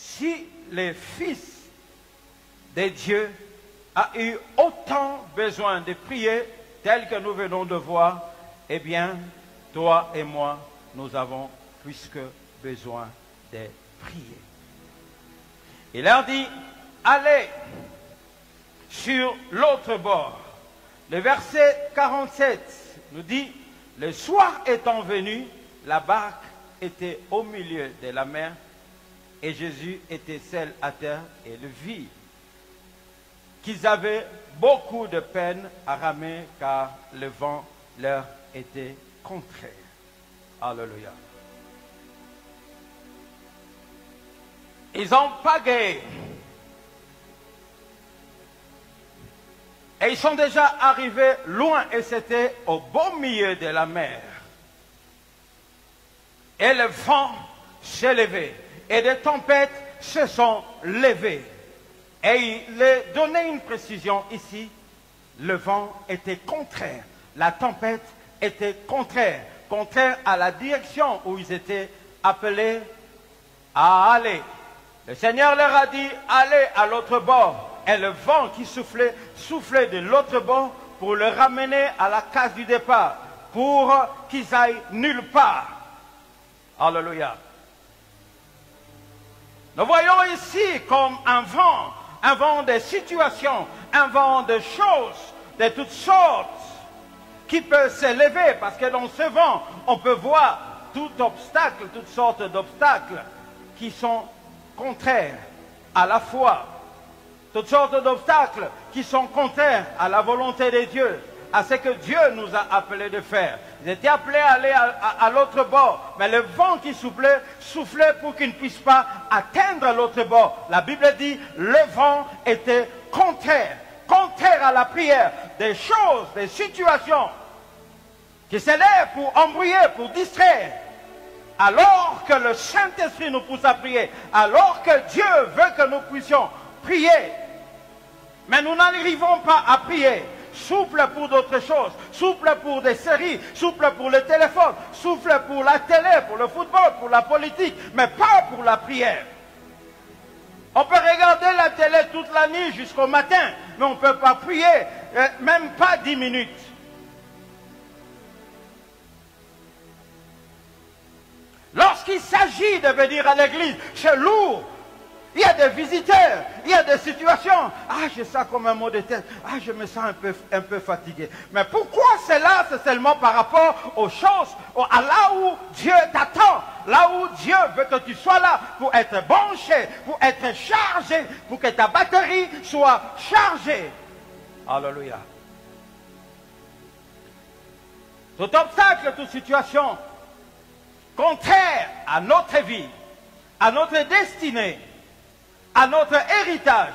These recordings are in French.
si les fils de Dieu a eu autant besoin de prier, tel que nous venons de voir, eh bien, toi et moi, nous avons plus que besoin de prier. Il leur dit, allez sur l'autre bord. Le verset 47 nous dit, le soir étant venu, la barque était au milieu de la mer et Jésus était seul à terre et le vit qu'ils avaient beaucoup de peine à ramer car le vent leur était contraire. Alléluia. Ils ont pagayé. Et ils sont déjà arrivés loin et c'était au beau milieu de la mer. Et le vent s'est levé et des tempêtes se sont levées. Et il est donné une précision ici. Le vent était contraire. La tempête était contraire. Contraire à la direction où ils étaient appelés à aller. Le Seigneur leur a dit, allez à l'autre bord. Et le vent qui soufflait de l'autre bord pour le ramener à la case du départ, pour qu'ils aillent nulle part. Alléluia. Nous voyons ici comme un vent de situations, un vent de choses, de toutes sortes, qui peut s'élever, parce que dans ce vent, on peut voir tout obstacle, toutes sortes d'obstacles qui sont contraires à la foi. Toutes sortes d'obstacles qui sont contraires à la volonté de Dieu, à ce que Dieu nous a appelés de faire. Ils étaient appelés à aller à l'autre bord, mais le vent qui soufflait pour qu'ils ne puissent pas atteindre l'autre bord. La Bible dit, le vent était contraire à la prière, des choses, des situations qui s'élèvent pour embrouiller, pour distraire. Alors que le Saint-Esprit nous pousse à prier, alors que Dieu veut que nous puissions prier, mais nous n'arrivons pas à prier. Souple pour d'autres choses, souple pour des séries, souple pour le téléphone, souple pour la télé, pour le football, pour la politique, mais pas pour la prière. On peut regarder la télé toute la nuit jusqu'au matin, mais on ne peut pas prier, même pas 10 minutes. Lorsqu'il s'agit de venir à l'église, c'est lourd. Il y a des visiteurs, il y a des situations. Ah, j'ai ça comme un mot de tête. Ah, je me sens un peu fatigué. Mais pourquoi cela? C'est seulement par rapport aux choses, à là où Dieu t'attend, là où Dieu veut que tu sois là pour être branché, pour être chargé, pour que ta batterie soit chargée. Alléluia. Tout obstacle, toute situation contraire à notre vie, à notre destinée, à notre héritage,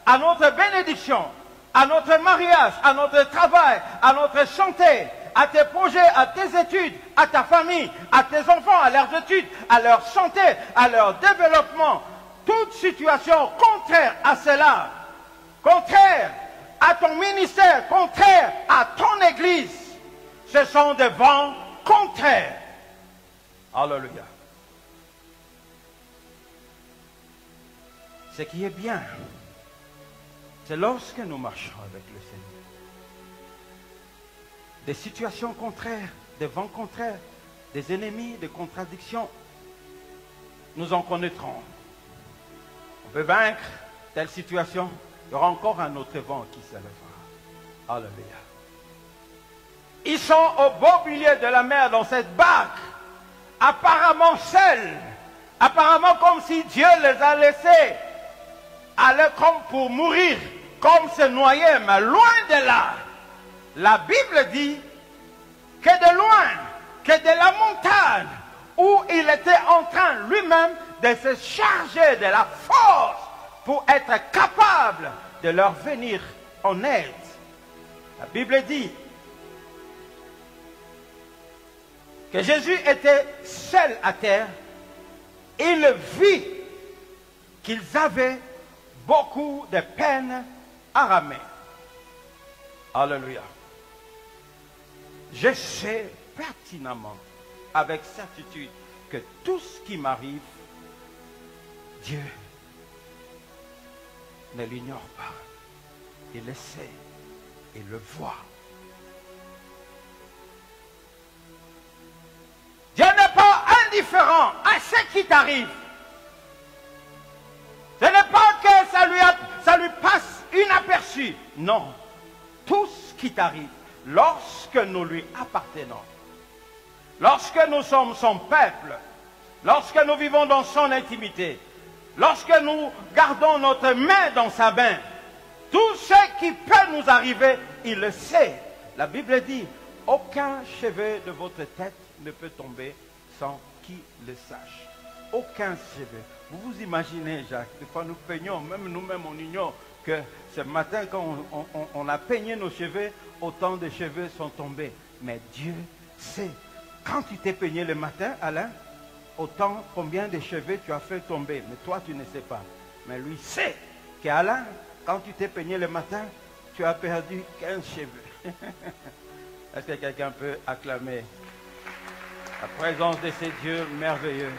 à notre bénédiction, à notre mariage, à notre travail, à notre santé, à tes projets, à tes études, à ta famille, à tes enfants, à leurs études, à leur santé, à leur développement. Toute situation contraire à cela, contraire à ton ministère, contraire à ton église, ce sont des vents contraires. Alléluia. Ce qui est bien, c'est lorsque nous marchons avec le Seigneur. Des situations contraires, des vents contraires, des ennemis, des contradictions, nous en connaîtrons. On peut vaincre telle situation, il y aura encore un autre vent qui s'élèvera. Alléluia. Ils sont au beau milieu de la mer dans cette barque, apparemment seuls, apparemment comme si Dieu les a laissés aller comme pour mourir, comme se noyer, mais loin de là. La Bible dit que de loin, que de la montagne, où il était en train lui-même de se charger de la force pour être capable de leur venir en aide. La Bible dit que Jésus était seul à terre. Il vit qu'ils avaient beaucoup de peine à ramer. Alléluia. Je sais pertinemment, avec certitude, que tout ce qui m'arrive, Dieu ne l'ignore pas. Il le sait, il le voit. Dieu n'est pas indifférent à ce qui t'arrive. Ce n'est pas que ça lui passe inaperçu. Non. Tout ce qui t'arrive, lorsque nous lui appartenons, lorsque nous sommes son peuple, lorsque nous vivons dans son intimité, lorsque nous gardons notre main dans sa main, tout ce qui peut nous arriver, il le sait. La Bible dit, aucun cheveu de votre tête ne peut tomber sans qu'il le sache. Aucun cheveu. Vous vous imaginez, Jacques, des fois nous peignons, même nous-mêmes on ignore que ce matin quand on a peigné nos cheveux, autant de cheveux sont tombés. Mais Dieu sait. Quand tu t'es peigné le matin, Alain, autant combien de cheveux tu as fait tomber. Mais toi tu ne sais pas. Mais lui sait qu'Alain, quand tu t'es peigné le matin, tu as perdu 15 cheveux. Est-ce que quelqu'un peut acclamer la présence de ces dieux merveilleux?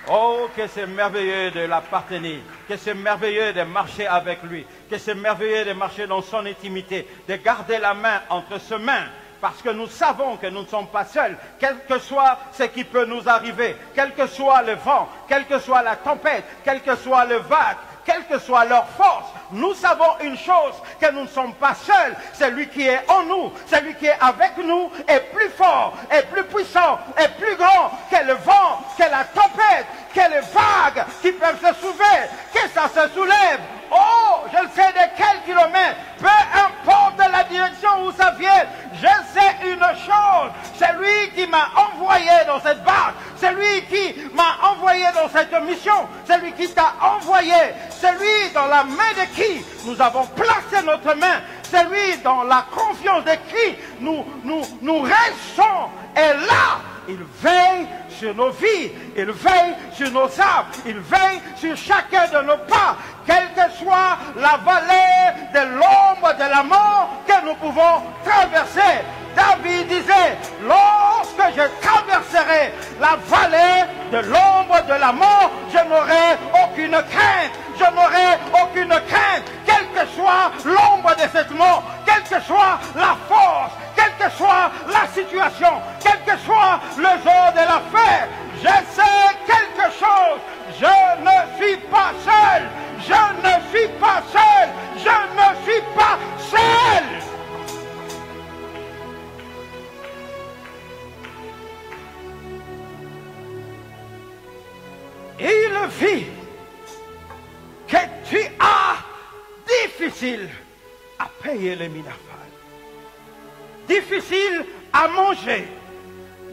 Oh, que c'est merveilleux de l'appartenir, que c'est merveilleux de marcher avec lui, que c'est merveilleux de marcher dans son intimité, de garder la main entre ses mains, parce que nous savons que nous ne sommes pas seuls, quel que soit ce qui peut nous arriver, quel que soit le vent, quelle que soit la tempête, quel que soit le vague, quelle que soit leur force, nous savons une chose, que nous ne sommes pas seuls. Celui qui est en nous, celui qui est avec nous est plus fort, est plus puissant, est plus grand que le vent, que la tempête, que les vagues qui peuvent se soulever, que ça se soulève. Oh, je ne sais de quel kilomètre, peu importe la direction où ça vient, je sais une chose, c'est lui qui m'a envoyé dans cette barque, c'est lui qui m'a envoyé dans cette mission, c'est lui qui t'a envoyé, c'est lui dans la main de qui nous avons placé notre main, c'est lui dans la confiance de qui nous restons, et là, il veille sur nos vies, il veille sur nos âmes, il veille sur chacun de nos pas, quelle que soit la vallée de l'ombre de la mort que nous pouvons traverser. David disait, lorsque je traverserai la vallée de l'ombre de la mort, je n'aurai aucune crainte, je n'aurai aucune crainte, quelle que soit l'ombre de cette mort, quelle que soit la force, quelle que soit la situation, quel que soit le jour de l'affaire, je sais quelque chose, je ne suis pas seul, je ne suis pas seul, je ne suis pas seul. Il vit que tu as difficile à payer les minafales, difficile à manger,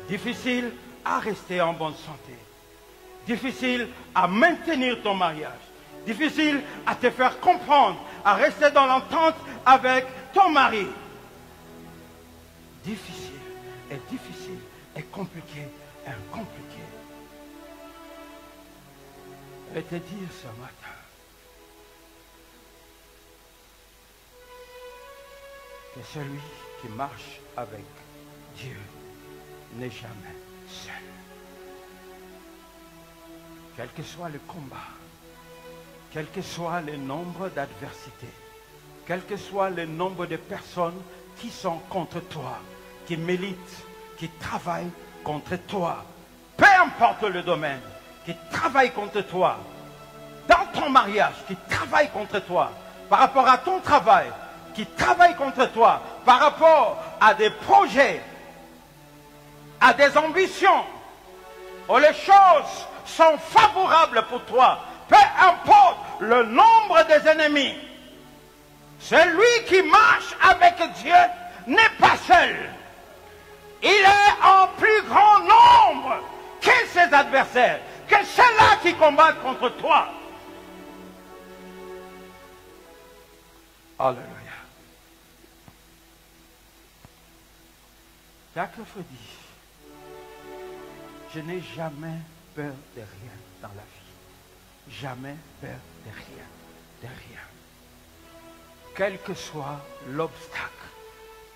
difficile à rester en bonne santé, difficile à maintenir ton mariage, difficile à te faire comprendre, à rester dans l'entente avec ton mari. Difficile et compliqué et compliqué. Je vais te dire ce matin que celui qui marche avec Dieu n'est jamais seul. Quel que soit le combat, quel que soit le nombre d'adversités, quel que soit le nombre de personnes qui sont contre toi, qui militent, qui travaillent contre toi, peu importe le domaine, qui travaillent contre toi, dans ton mariage, qui travaillent contre toi, par rapport à ton travail, qui travaillent contre toi, par rapport à des projets, à des ambitions, où les choses sont favorables pour toi, peu importe le nombre des ennemis, celui qui marche avec Dieu n'est pas seul. Il est en plus grand nombre que ses adversaires, que ceux-là qui combattent contre toi. Alléluia. Jacques dit, je n'ai jamais peur de rien dans la vie. Jamais peur de rien, de rien. Quel que soit l'obstacle,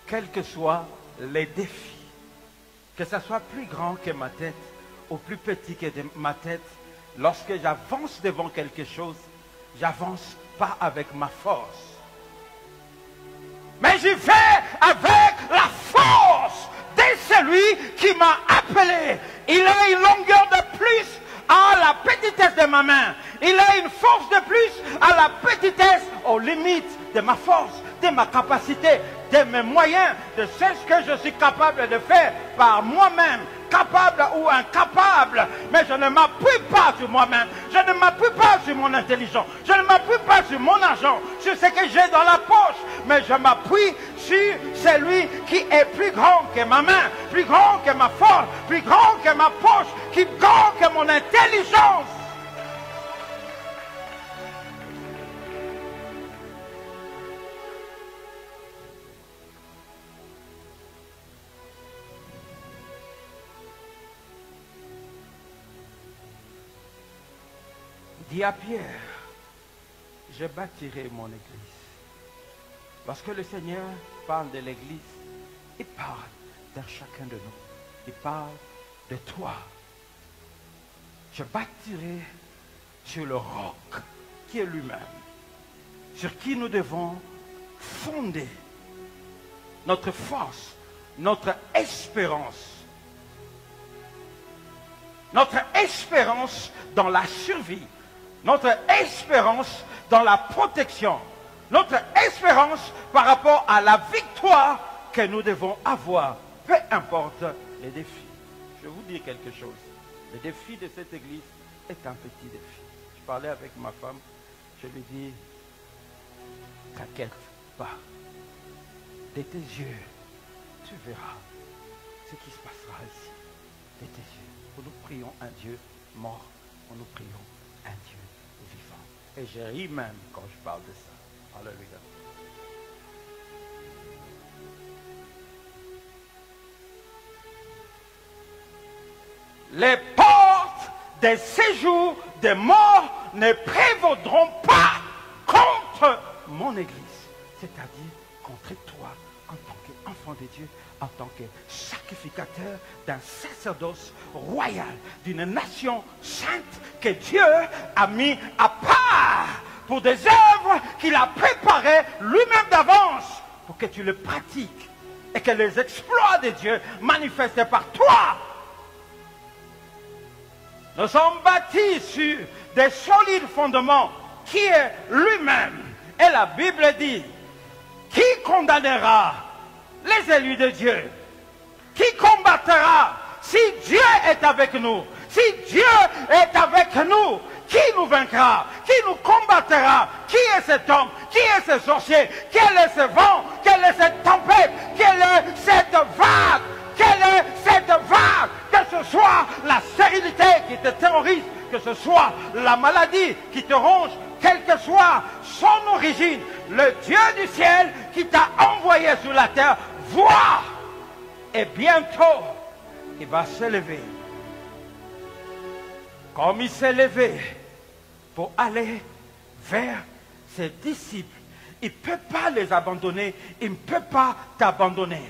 quels que soient les défis, que ça soit plus grand que ma tête, ou plus petit que ma tête, lorsque j'avance devant quelque chose, j'avance pas avec ma force, mais j'y vais avec la force de celui qui m'a appelé. Il a une longueur de plus à la petitesse de ma main. Il a une force de plus à la petitesse, aux limites de ma force, de ma capacité, de mes moyens, de ce que je suis capable de faire par moi-même, capable ou incapable. Mais je ne m'appuie pas sur moi-même, je ne m'appuie pas sur mon intelligence, je ne m'appuie pas sur mon argent, sur ce que j'ai dans la poche, mais je m'appuie sur celui qui est plus grand que ma main, plus grand que ma force, plus grand que ma poche, plus grand que mon intelligence. Dit à Pierre, je bâtirai mon église. Lorsque le Seigneur parle de l'église, il parle de chacun de nous. Il parle de toi. Je bâtirai sur le roc qui est lui-même, sur qui nous devons fonder notre force, notre espérance. Notre espérance dans la survie. Notre espérance dans la protection. Notre espérance par rapport à la victoire que nous devons avoir. Peu importe les défis. Je vais vous dire quelque chose. Le défi de cette église est un petit défi. Je parlais avec ma femme. Je lui dis, t'inquiète pas. De tes yeux, tu verras ce qui se passera ici. De tes yeux. Nous prions un Dieu mort. Nous prions un Dieu vivant. Et je ris même quand je parle de ça. Alléluia. Les portes des séjours des morts ne prévaudront pas contre mon église. C'est-à-dire contre toi en tant qu'enfant de Dieu, en tant que sacrificateur d'un sacerdoce royal, d'une nation sainte que Dieu a mis à part pour des œuvres qu'il a préparées lui-même d'avance pour que tu les pratiques et que les exploits de Dieu manifestés par toi. Nous sommes bâtis sur des solides fondements qui est lui-même. Et la Bible dit, qui condamnera les élus de Dieu? Qui combattra si Dieu est avec nous? Si Dieu est avec nous, qui nous vaincra? Qui nous combattra? Qui est cet homme? Qui est ce sorcier? Quel est ce vent? Quelle est cette tempête? Quelle est cette vague? Quelle est cette vague? Que ce soit la stérilité qui te terrorise, que ce soit la maladie qui te ronge, quelle que soit son origine, le Dieu du ciel qui t'a envoyé sur la terre, voit. Et bientôt, il va se lever. Comme il s'est levé pour aller vers ses disciples. Il ne peut pas les abandonner. Il ne peut pas t'abandonner.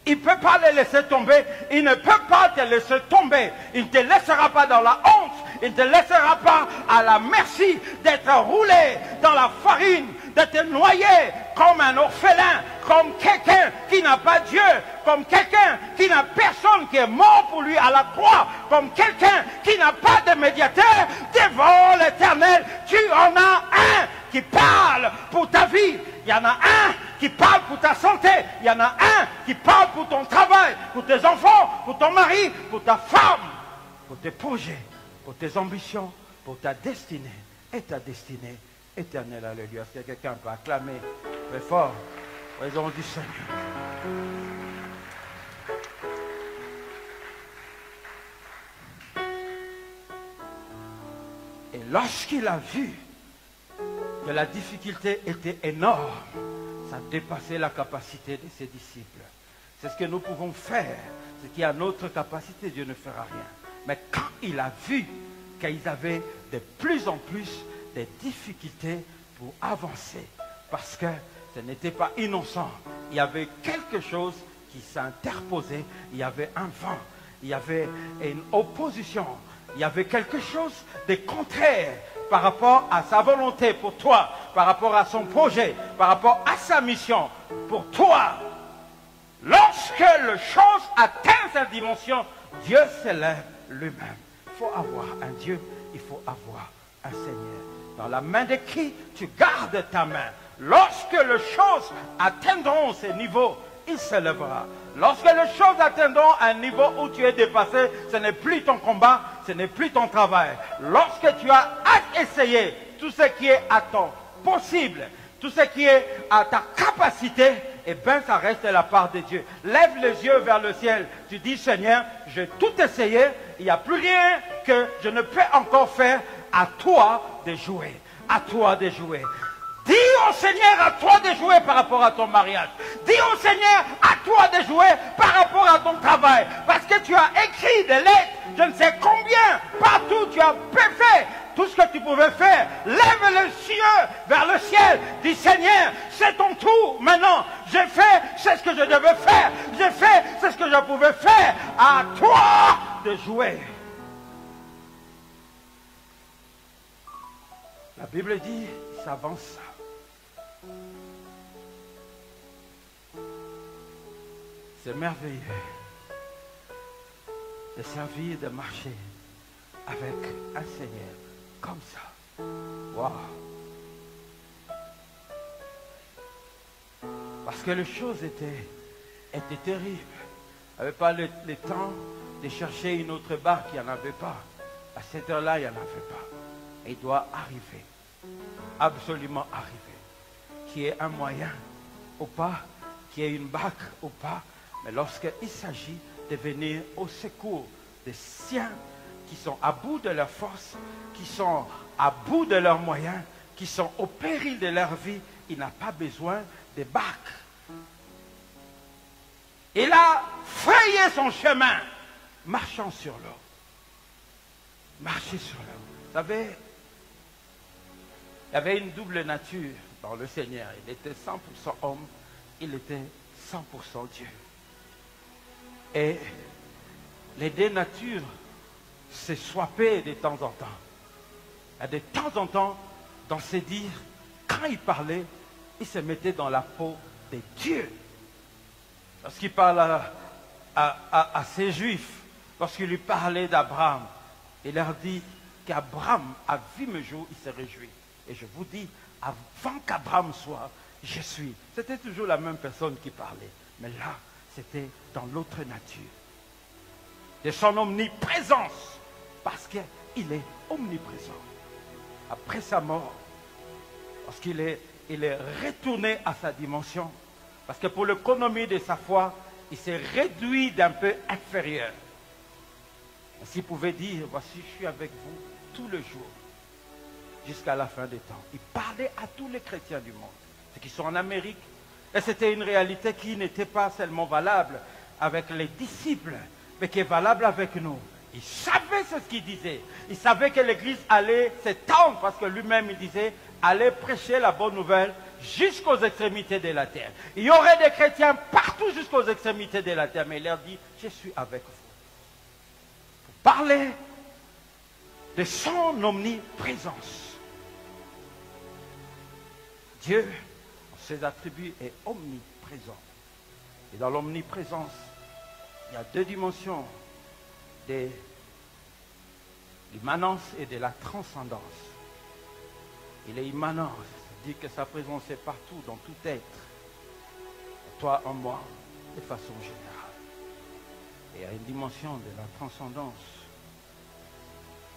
Il ne peut pas les laisser tomber. Il ne peut pas te laisser tomber. Il ne te laissera pas dans la honte. Il ne te laissera pas à la merci d'être roulé dans la farine, d'être noyé comme un orphelin, comme quelqu'un qui n'a pas Dieu, comme quelqu'un qui n'a personne qui est mort pour lui à la croix, comme quelqu'un qui n'a pas de médiateur devant l'Éternel. Tu en as un qui parle pour ta vie. Il y en a un qui parle pour ta santé. Il y en a un qui parle pour ton travail, pour tes enfants, pour ton mari, pour ta femme, pour tes projets, pour tes ambitions, pour ta destinée et ta destinée éternelle. Alléluia. Est-ce que quelqu'un peut acclamer très fort? Raison du Seigneur. Et lorsqu'il a vu que la difficulté était énorme, ça dépassait la capacité de ses disciples. C'est ce que nous pouvons faire. Ce qui est à notre capacité, Dieu ne fera rien. Mais quand il a vu qu'ils avaient de plus en plus de difficultés pour avancer, parce que ce n'était pas innocent, il y avait quelque chose qui s'interposait, il y avait un vent, il y avait une opposition, il y avait quelque chose de contraire par rapport à sa volonté pour toi, par rapport à son projet, par rapport à sa mission pour toi. Lorsque la chose atteint cette dimension, Dieu s'élève lui-même. Il faut avoir un Dieu, il faut avoir un Seigneur. Dans la main de qui tu gardes ta main. Lorsque les choses atteindront ce niveau, il s'élèvera. Lorsque les choses atteindront un niveau où tu es dépassé, ce n'est plus ton combat, ce n'est plus ton travail. Lorsque tu as essayé tout ce qui est à ton possible, tout ce qui est à ta capacité, eh bien ça reste de la part de Dieu. Lève les yeux vers le ciel. Tu dis, Seigneur, j'ai tout essayé, il n'y a plus rien que je ne peux encore faire. À toi de jouer. À toi de jouer. Dis au Seigneur, à toi de jouer par rapport à ton mariage. Dis au Seigneur, à toi de jouer par rapport à ton travail. Parce que tu as écrit des lettres, je ne sais combien, partout tu as fait tout ce que tu pouvais faire. Lève les yeux vers le ciel. Dis, Seigneur, c'est ton tour maintenant. J'ai fait c'est ce que je devais faire. J'ai fait c'est ce que je pouvais faire. À toi de jouer. La Bible dit, il s'avance. C'est merveilleux de servir, de marcher avec un Seigneur comme ça. Waouh! Parce que les choses étaient terribles. Il n'y avait pas le temps de chercher une autre barque, il n'y en avait pas. À cette heure-là, il n'y en avait pas. Il doit arriver, absolument arriver, qu'il y ait un moyen ou pas, qu'il y ait une barque ou pas, mais lorsqu'il s'agit de venir au secours des siens qui sont à bout de leur force, qui sont à bout de leurs moyens, qui sont au péril de leur vie, il n'a pas besoin de barque. Il a frayé son chemin, marchant sur l'eau. Marcher sur l'eau. Vous savez, il y avait une double nature dans le Seigneur. Il était 100% homme, il était 100% Dieu. Et les deux natures se swappaient de temps en temps. Et de temps en temps, dans ses dires, quand il parlait, il se mettait dans la peau de Dieu. Lorsqu'il parle à ces Juifs, lorsqu'il lui parlait d'Abraham, il leur dit qu'Abraham a vu mes jours, il se réjouit. Et je vous dis, avant qu'Abraham soit, je suis. C'était toujours la même personne qui parlait. Mais là, c'était dans l'autre nature. De son omniprésence. Parce qu'il est omniprésent. Après sa mort, lorsqu'il est retourné à sa dimension, parce que pour l'économie de sa foi, il s'est réduit d'un peu inférieur. S'il pouvait dire, voici, je suis avec vous tous les jours, jusqu'à la fin des temps. Il parlait à tous les chrétiens du monde, ceux qui sont en Amérique. Et c'était une réalité qui n'était pas seulement valable avec les disciples, mais qui est valable avec nous. Il savait ce qu'il disait. Il savait que l'Église allait s'étendre, parce que lui-même, il disait, allez prêcher la bonne nouvelle jusqu'aux extrémités de la terre. Il y aurait des chrétiens partout jusqu'aux extrémités de la terre, mais il leur dit, je suis avec vous. Parler de son omniprésence. Dieu, en ses attributs, est omniprésent. Et dans l'omniprésence, il y a deux dimensions, de l'immanence et de la transcendance. Il est immanent, c'est-à-dire que sa présence est partout, dans tout être. Toi, en moi, de façon générale. Et il y a une dimension de la transcendance,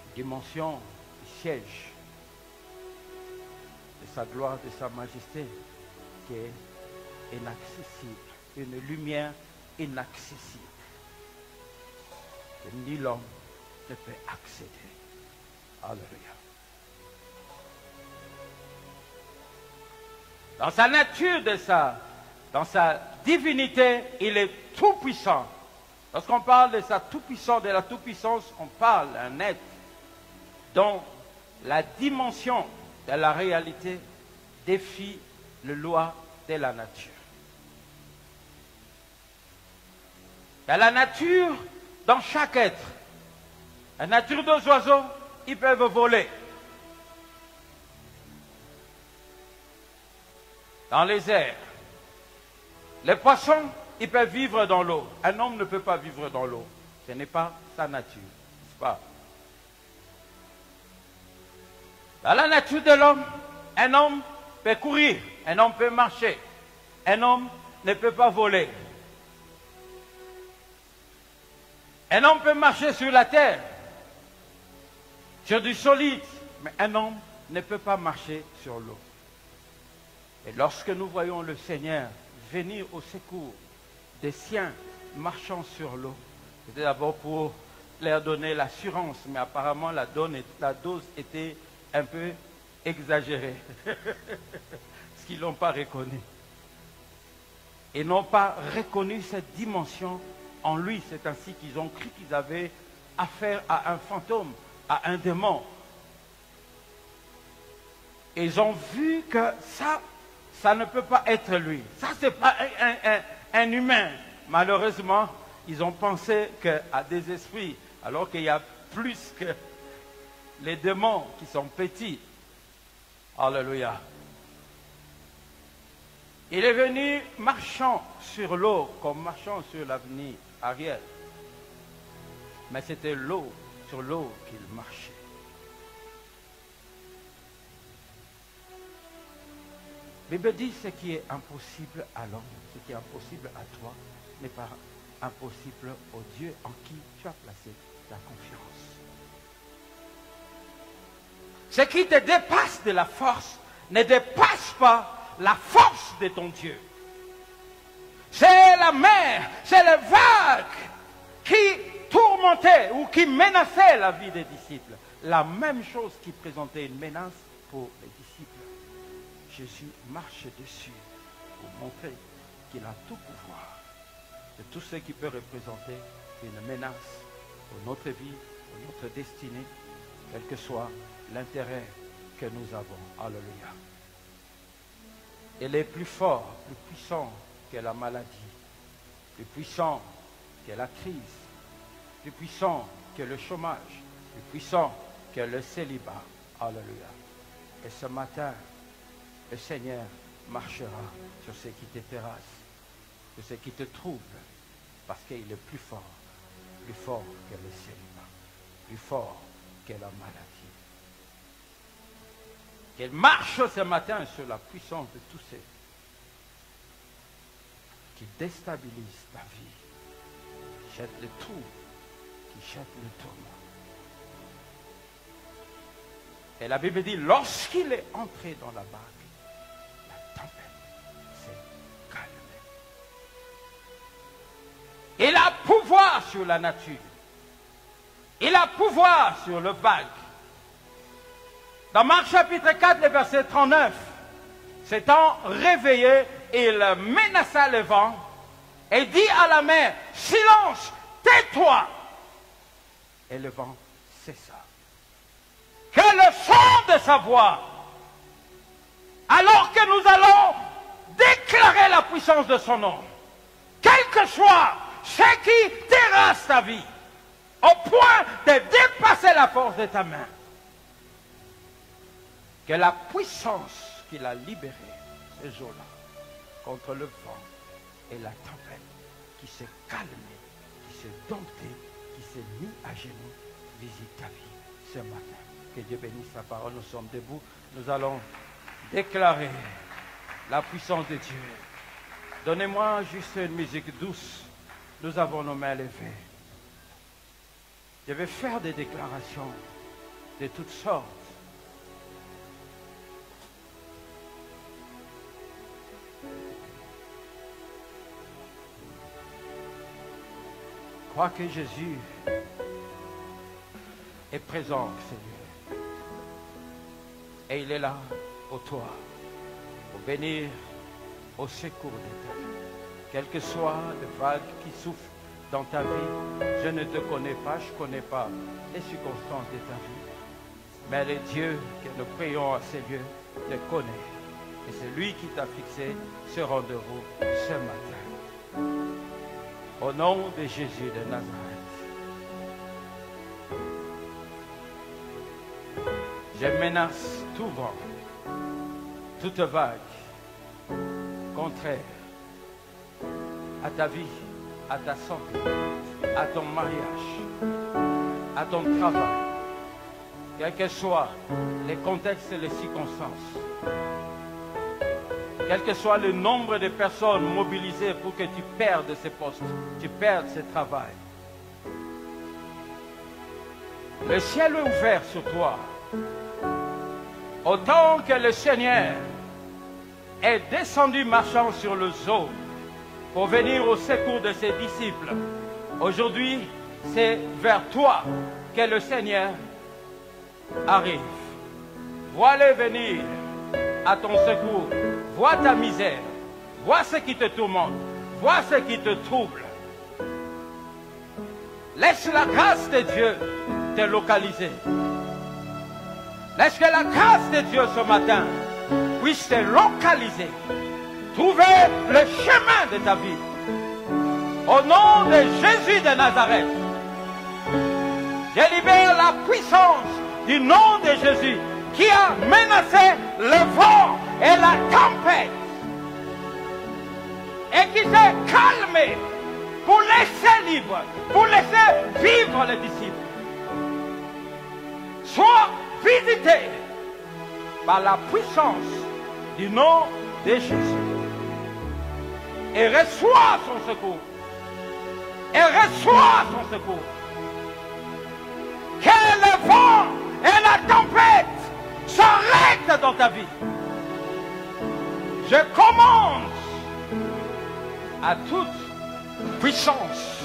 une dimension du siège, de sa gloire, de sa majesté, qui est inaccessible, une lumière inaccessible, que ni l'homme ne peut accéder. Alléluia. Dans sa nature dans sa divinité, il est tout puissant. Lorsqu'on parle de sa tout-puissance, de la toute-puissance, on parle d'un être dont la dimension de la réalité défie les lois de la nature. Il y a la nature dans chaque être. La nature des oiseaux, ils peuvent voler. Dans les airs. Les poissons, ils peuvent vivre dans l'eau. Un homme ne peut pas vivre dans l'eau. Ce n'est pas sa nature. N'est-ce pas? Dans la nature de l'homme, un homme peut courir, un homme peut marcher, un homme ne peut pas voler. Un homme peut marcher sur la terre, sur du solide, mais un homme ne peut pas marcher sur l'eau. Et lorsque nous voyons le Seigneur venir au secours des siens marchant sur l'eau, c'était d'abord pour leur donner l'assurance, mais apparemment la dose était un peu exagérée. Parce qu'ils ne l'ont pas reconnu. Ils n'ont pas reconnu cette dimension en lui. C'est ainsi qu'ils ont cru qu'ils avaient affaire à un fantôme, à un démon. Ils ont vu que ça ne peut pas être lui. Ça, ce n'est pas un humain. Malheureusement, ils ont pensé qu'à des esprits, alors qu'il y a plus que les démons qui sont petits. Alléluia. Il est venu marchant sur l'eau, comme marchant sur l'avenir arrière. Mais c'était l'eau, sur l'eau qu'il marchait. La Bible dit ce qui est impossible à l'homme, ce qui est impossible à toi, n'est pas impossible au Dieu en qui tu as placé ta confiance. Ce qui te dépasse de la force ne dépasse pas la force de ton Dieu. C'est la mer, c'est les vagues qui tourmentaient ou qui menaçaient la vie des disciples. La même chose qui présentait une menace pour les disciples. Jésus marche dessus pour montrer qu'il a tout pouvoir. C'est tout ce qui peut représenter une menace pour notre vie, pour notre destinée, quel que soit l'intérêt que nous avons. Alléluia. Il est plus fort, plus puissant que la maladie, plus puissant que la crise, plus puissant que le chômage, plus puissant que le célibat. Alléluia. Et ce matin, le Seigneur marchera sur ce qui te terrasse, sur ce qui te trouble, parce qu'il est plus fort que le célibat, plus fort que la maladie. Qu'il marche ce matin sur la puissance de tous ceux qui déstabilisent ta vie, qui jettent le trou, qui jettent le tourment. Et la Bible dit, lorsqu'il est entré dans la barque, la tempête s'est calmée. Il a pouvoir sur la nature. Il a pouvoir sur le vague. Dans Marc chapitre 4, le verset 39, s'étant réveillé, il menaça le vent et dit à la mer, silence, tais-toi. Et le vent cessa. Que le son de sa voix, alors que nous allons déclarer la puissance de son nom, quel que soit ce qui terrasse ta vie, au point de dépasser la force de ta main, que la puissance qu'il a libérée ces jours-là contre le vent et la tempête qui s'est calmée, qui s'est domptée, qui s'est mis à genoux, visite ta vie ce matin. Que Dieu bénisse sa parole. Nous sommes debout. Nous allons déclarer la puissance de Dieu. Donnez-moi juste une musique douce. Nous avons nos mains levées. Je vais faire des déclarations de toutes sortes. Crois que Jésus est présent, Seigneur. Et il est là pour toi, pour venir au secours de ta vie. Quelles que soient les vagues qui souffrent dans ta vie, je ne te connais pas, je ne connais pas les circonstances de ta vie. Mais le Dieu que nous prions à ces lieux te connaît. Et c'est lui qui t'a fixé ce rendez-vous ce matin. Au nom de Jésus de Nazareth. Je menace tout vent, toute vague contraire à ta vie, à ta santé, à ton mariage, à ton travail, quels que soient les contextes et les circonstances, quel que soit le nombre de personnes mobilisées pour que tu perdes ces postes, tu perdes ce travail. Le ciel est ouvert sur toi. Autant que le Seigneur est descendu marchant sur le eau pour venir au secours de ses disciples, aujourd'hui, c'est vers toi que le Seigneur arrive. Vois-le venir à ton secours. Vois ta misère. Vois ce qui te tourmente. Vois ce qui te trouble. Laisse la grâce de Dieu te localiser. Laisse que la grâce de Dieu ce matin puisse te localiser. Trouver le chemin de ta vie. Au nom de Jésus de Nazareth, je libère la puissance du nom de Jésus qui a menacé le vent et la tempête et qui s'est calmé pour laisser libre, pour laisser vivre les disciples. Sois visité par la puissance du nom de Jésus et reçois son secours. Et reçois son secours. Que le vent et la tempête s'arrêtent dans ta vie. Je commande à toute puissance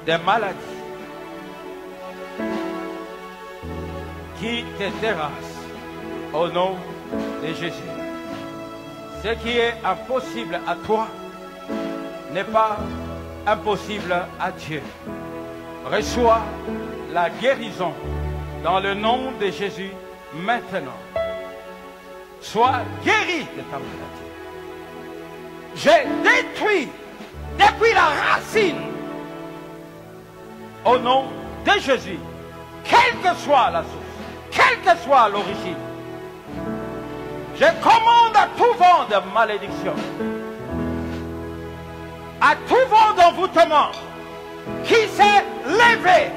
des maladies qui te terrassent au nom de Jésus. Ce qui est impossible à toi n'est pas impossible à Dieu. Reçois la guérison dans le nom de Jésus maintenant. Sois guéri de ta maladie. J'ai détruit depuis la racine au nom de Jésus, quelle que soit la source, quelle que soit l'origine. Je commande à tout vent de malédiction, à tout vent d'envoûtement qui s'est levé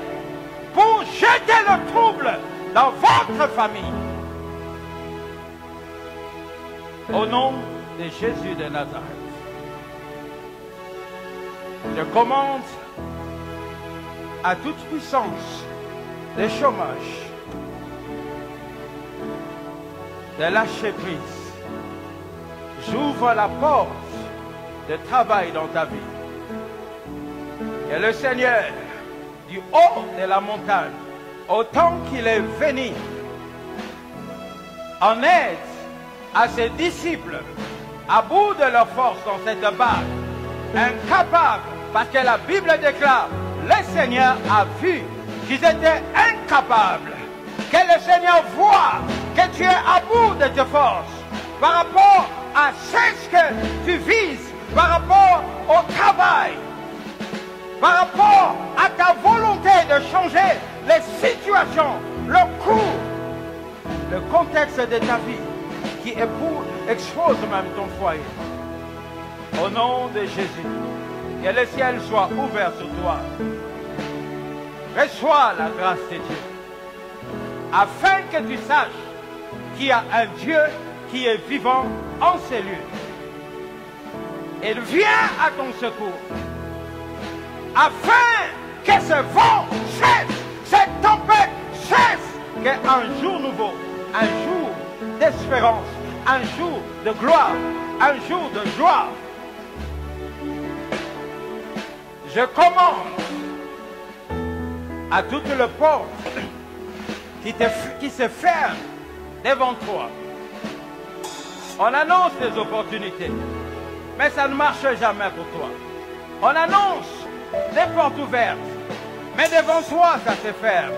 pour jeter le trouble dans votre famille. Au nom de Jésus de Nazareth, je commande à toute puissance de chômage de lâcher prise. J'ouvre la porte de travail dans ta vie. Et le Seigneur, du haut de la montagne, autant qu'il est venu en aide à ses disciples, à bout de leur force dans cette barque, incapables, parce que la Bible déclare, le Seigneur a vu qu'ils étaient incapables, que le Seigneur voit que tu es à bout de tes forces, par rapport à ce que tu vises, par rapport au travail, par rapport à ta volonté de changer les situations, le cours, le contexte de ta vie qui expose même ton foyer. Au nom de Jésus, que le ciel soit ouvert sur toi. Reçois la grâce de Dieu, afin que tu saches qu'il y a un Dieu qui est vivant en ces lieux. Il vient à ton secours, afin que ce vent cesse, cette tempête cesse, qu'un jour nouveau, un jour d'espérance, un jour de gloire, un jour de joie. Je commande à toutes les portes qui se ferment devant toi. On annonce des opportunités, mais ça ne marche jamais pour toi. On annonce des portes ouvertes, mais devant toi, ça se ferme.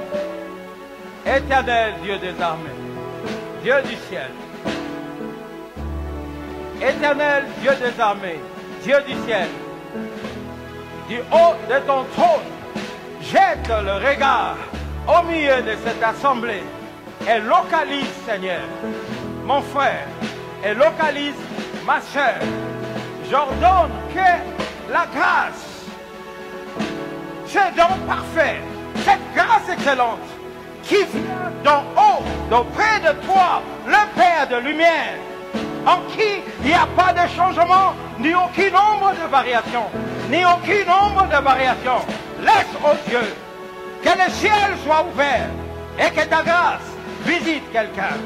Éternel Dieu des armées, Dieu du ciel. Éternel Dieu des armées, Dieu du ciel. Du haut de ton trône, jette le regard au milieu de cette assemblée et localise, Seigneur, mon frère, et localise ma soeur. J'ordonne que la grâce, ce don parfait, cette grâce excellente, qui vient d'en haut, d'auprès de toi, le Père de lumière, en qui il n'y a pas de changement, ni aucun nombre de variations, ni aucun nombre de variations. Laisse, oh Dieu, que le ciel soit ouvert et que ta grâce visite quelqu'un.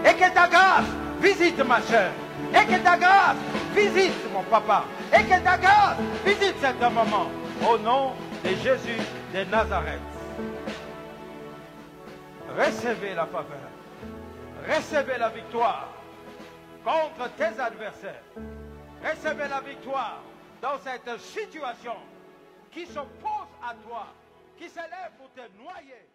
Et que ta grâce visite ma soeur. Et que ta grâce visite mon papa. Et que ta grâce visite cette maman. Au nom de Jésus de Nazareth. Recevez la faveur. Recevez la victoire contre tes adversaires. Recevez la victoire dans cette situation qui s'oppose à toi, qui s'élève pour te noyer.